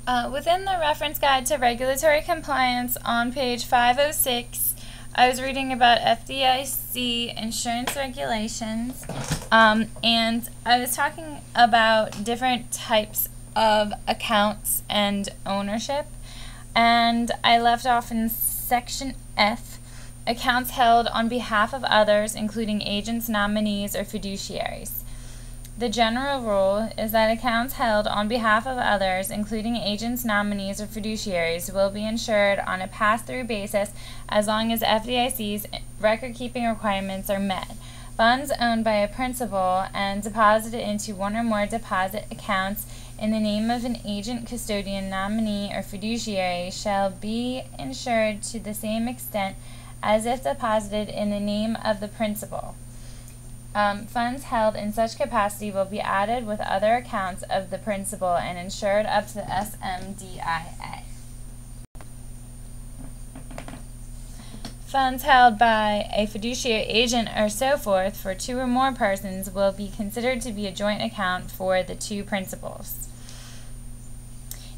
Within the reference guide to regulatory compliance on page 506, I was reading about FDIC insurance regulations, and I was talking about different types of accounts and ownership, and I left off in section F, accounts held on behalf of others, including agents, nominees, or fiduciaries. The general rule is that accounts held on behalf of others, including agents, nominees, or fiduciaries, will be insured on a pass-through basis as long as FDIC's record-keeping requirements are met. Funds owned by a principal and deposited into one or more deposit accounts in the name of an agent, custodian, nominee, or fiduciary shall be insured to the same extent as if deposited in the name of the principal. Funds held in such capacity will be added with other accounts of the principal and insured up to the SMDIA. Funds held by a fiduciary agent or so forth for two or more persons will be considered to be a joint account for the two principals.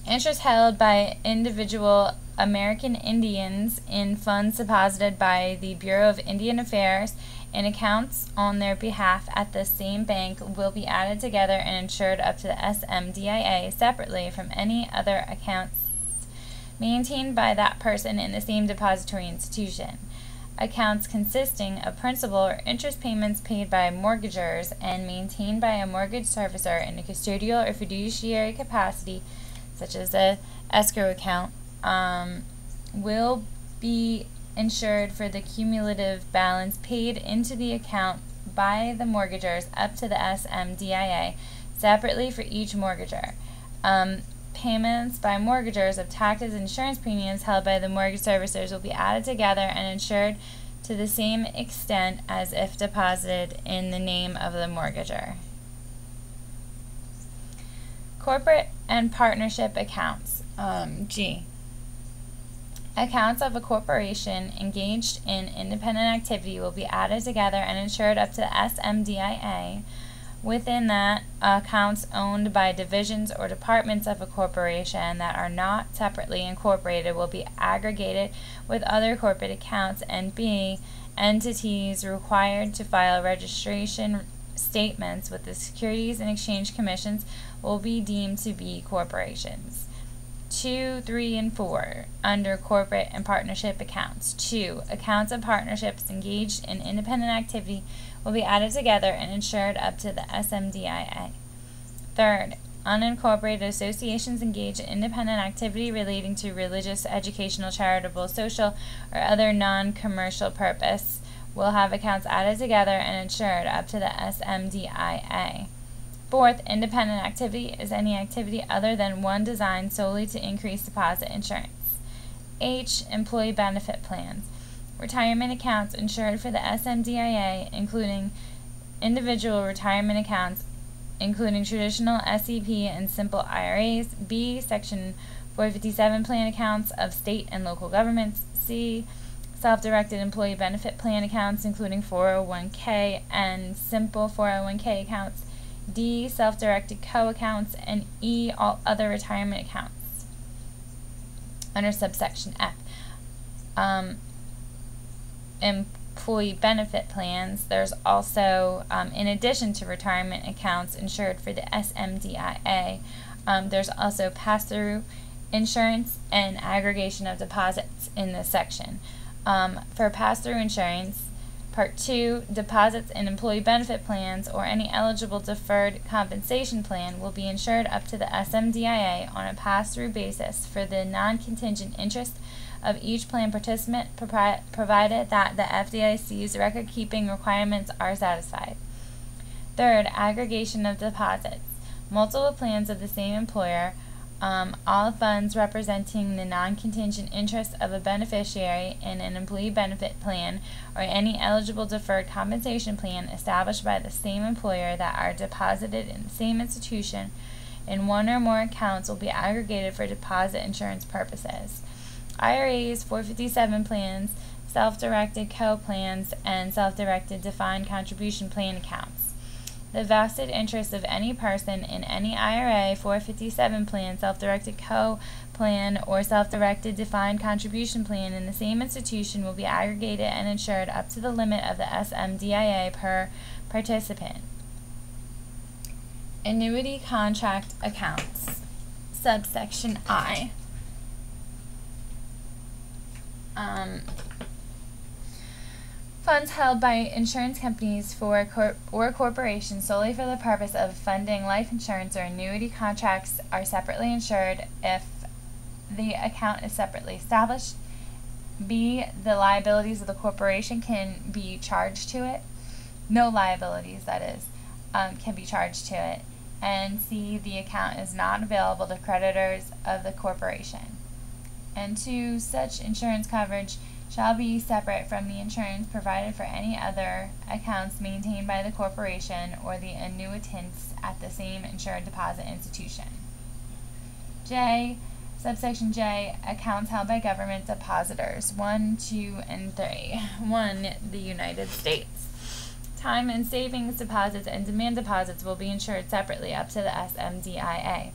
Interest held by individual American Indians in funds deposited by the Bureau of Indian Affairs in accounts on their behalf at the same bank will be added together and insured up to the SMDIA separately from any other accounts maintained by that person in the same depository institution. Accounts consisting of principal or interest payments paid by mortgagors and maintained by a mortgage servicer in a custodial or fiduciary capacity, such as the escrow account, will be insured for the cumulative balance paid into the account by the mortgagors up to the SMDIA separately for each mortgager. Payments by mortgagors of taxes and insurance premiums held by the mortgage servicers will be added together and insured to the same extent as if deposited in the name of the mortgager. Corporate and partnership accounts. G. Accounts of a corporation engaged in independent activity will be added together and insured up to the SMDIA. Within that, accounts owned by divisions or departments of a corporation that are not separately incorporated will be aggregated with other corporate accounts. And B, entities required to file registration statements with the Securities and Exchange Commissions will be deemed to be corporations. 2, 3, and 4 under corporate and partnership accounts. 2. Accounts of partnerships engaged in independent activity will be added together and insured up to the SMDIA. 3rd, unincorporated associations engaged in independent activity relating to religious, educational, charitable, social, or other non-commercial purpose will have accounts added together and insured up to the SMDIA. 4th, independent activity is any activity other than one designed solely to increase deposit insurance. H, employee benefit plans. Retirement accounts insured for the SMDIA, including individual retirement accounts, including traditional SEP and simple IRAs. B, Section 457 plan accounts of state and local governments. C, self-directed employee benefit plan accounts, including 401k and simple 401k accounts. D, self-directed co-accounts, and E, all other retirement accounts. Under subsection F, employee benefit plans, there's also, in addition to retirement accounts insured for the SMDIA, there's also pass-through insurance and aggregation of deposits in this section. For pass-through insurance, Part 2, deposits in employee benefit plans or any eligible deferred compensation plan will be insured up to the SMDIA on a pass-through basis for the non-contingent interest of each plan participant, provided that the FDIC's record-keeping requirements are satisfied. 3rd, aggregation of deposits. Multiple plans of the same employer, all funds representing the non-contingent interest of a beneficiary in an employee benefit plan or any eligible deferred compensation plan established by the same employer that are deposited in the same institution in one or more accounts will be aggregated for deposit insurance purposes. IRAs, 457 plans, self-directed co-plans, and self-directed defined contribution plan accounts. The vested interest of any person in any IRA, 457 plan, self-directed co-plan, or self-directed defined contribution plan in the same institution will be aggregated and insured up to the limit of the SMDIA per participant. Annuity contract accounts. Subsection I. Funds held by insurance companies or corporations solely for the purpose of funding life insurance or annuity contracts are separately insured if the account is separately established. B, the liabilities of the corporation can be charged to it. No liabilities, that is, can be charged to it. And C, the account is not available to creditors of the corporation. And 2, such insurance coverage shall be separate from the insurance provided for any other accounts maintained by the corporation or the annuitants at the same insured deposit institution. J, subsection J, accounts held by government depositors. 1, 2, and 3. 1, the United States. Time and savings deposits and demand deposits will be insured separately up to the SMDIA.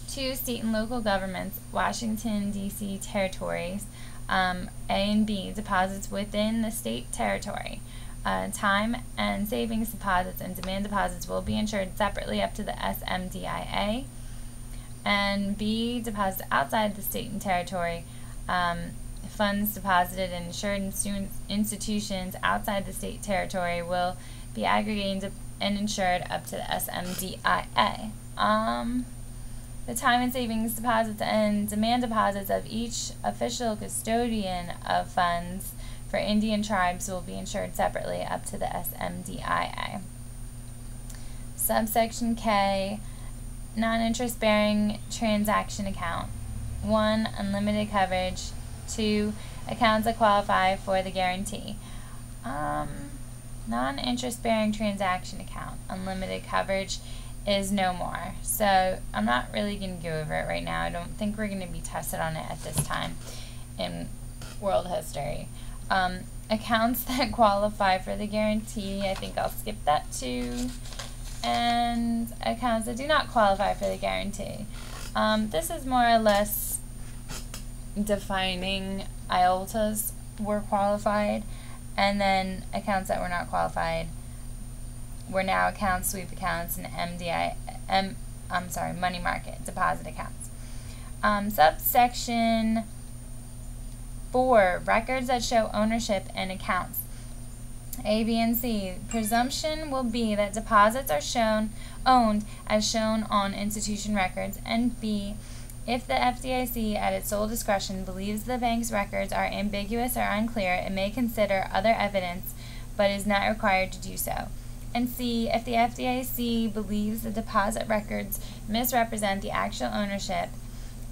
2, state and local governments, Washington, D.C. territories, A and B, deposits within the state territory. Time and savings deposits and demand deposits will be insured separately up to the SMDIA. And B, deposits outside the state and territory. Funds deposited in insured institutions outside the state territory will be aggregated and insured up to the SMDIA. The time and savings deposits and demand deposits of each official custodian of funds for Indian tribes will be insured separately up to the SMDIA. Subsection K, non-interest bearing transaction account. 1, unlimited coverage. 2, accounts that qualify for the guarantee. Non-interest bearing transaction account, unlimited coverage is no more. So I'm not really going to go over it right now. I don't think we're going to be tested on it at this time in world history. Accounts that qualify for the guarantee, I think I'll skip that too. And accounts that do not qualify for the guarantee. This is more or less defining IOLTAs were qualified, and then accounts that were not qualified were now accounts, sweep accounts, and money market deposit accounts. Subsection 4, records that show ownership in accounts. A, B, and C. Presumption will be that deposits are owned as shown on institution records, and B, if the FDIC at its sole discretion believes the bank's records are ambiguous or unclear, it may consider other evidence but is not required to do so. And C, if the FDIC believes the deposit records misrepresent the actual ownership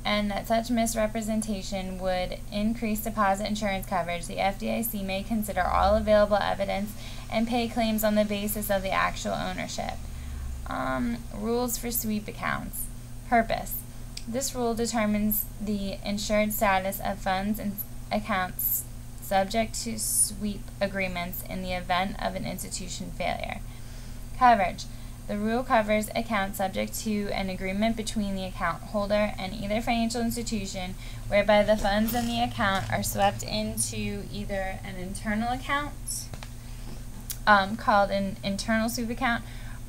and that such misrepresentation would increase deposit insurance coverage, the FDIC may consider all available evidence and pay claims on the basis of the actual ownership. Rules for sweep accounts. Purpose. This rule determines the insured status of funds and accounts subject to sweep agreements in the event of an institution failure. Coverage. The rule covers accounts subject to an agreement between the account holder and either financial institution whereby the funds in the account are swept into either an internal account called an internal sweep account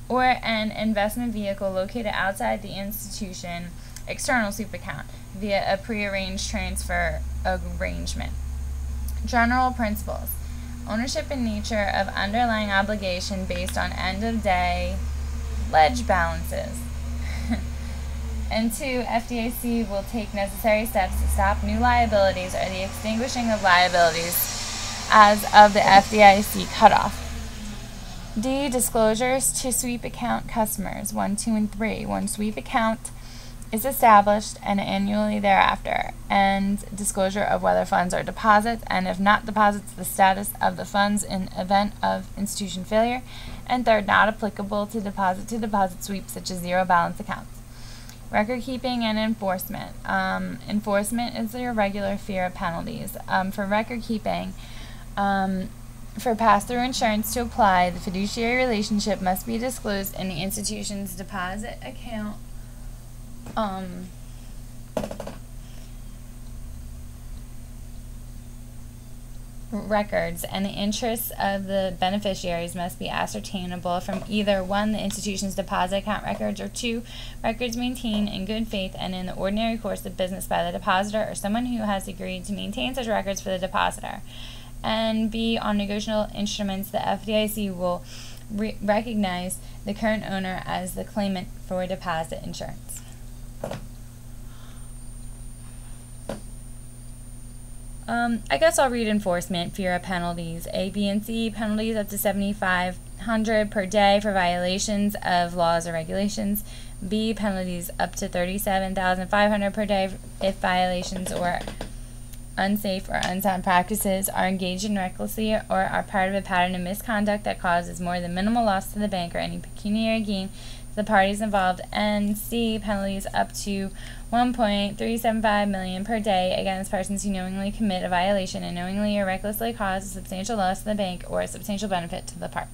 or an investment vehicle located outside the institution external sweep account via a prearranged transfer arrangement. General principles. Ownership and nature of underlying obligation based on end-of-day ledge balances. And 2, FDIC will take necessary steps to stop new liabilities or the extinguishing of liabilities as of the FDIC cutoff. D, disclosures to sweep account customers 1, 2, and 3. One sweep account is established and annually thereafter, and disclosure of whether funds are deposits, and if not deposits, the status of the funds in event of institution failure, and 3rd, not applicable to deposit sweeps such as zero balance accounts. Record keeping and enforcement. Enforcement is the irregular fear of penalties. For record keeping, For pass-through insurance to apply, the fiduciary relationship must be disclosed in the institution's deposit account records, and the interests of the beneficiaries must be ascertainable from either 1, the institution's deposit account records, or 2, records maintained in good faith and in the ordinary course of business by the depositor or someone who has agreed to maintain such records for the depositor. And B, on negotiable instruments, the FDIC will recognize the current owner as the claimant for deposit insurance. I guess I'll read enforcement. Fear of penalties. A, B, and C. Penalties up to $7,500 per day for violations of laws or regulations. B, penalties up to $37,500 per day if violations or unsafe or unsound practices are engaged in recklessly or are part of a pattern of misconduct that causes more than minimal loss to the bank or any pecuniary gain to the parties involved. And C, penalties up to $1.375 million per day against persons who knowingly commit a violation and knowingly or recklessly cause a substantial loss to the bank or a substantial benefit to the part.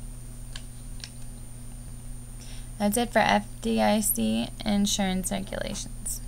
That's it for FDIC insurance regulations.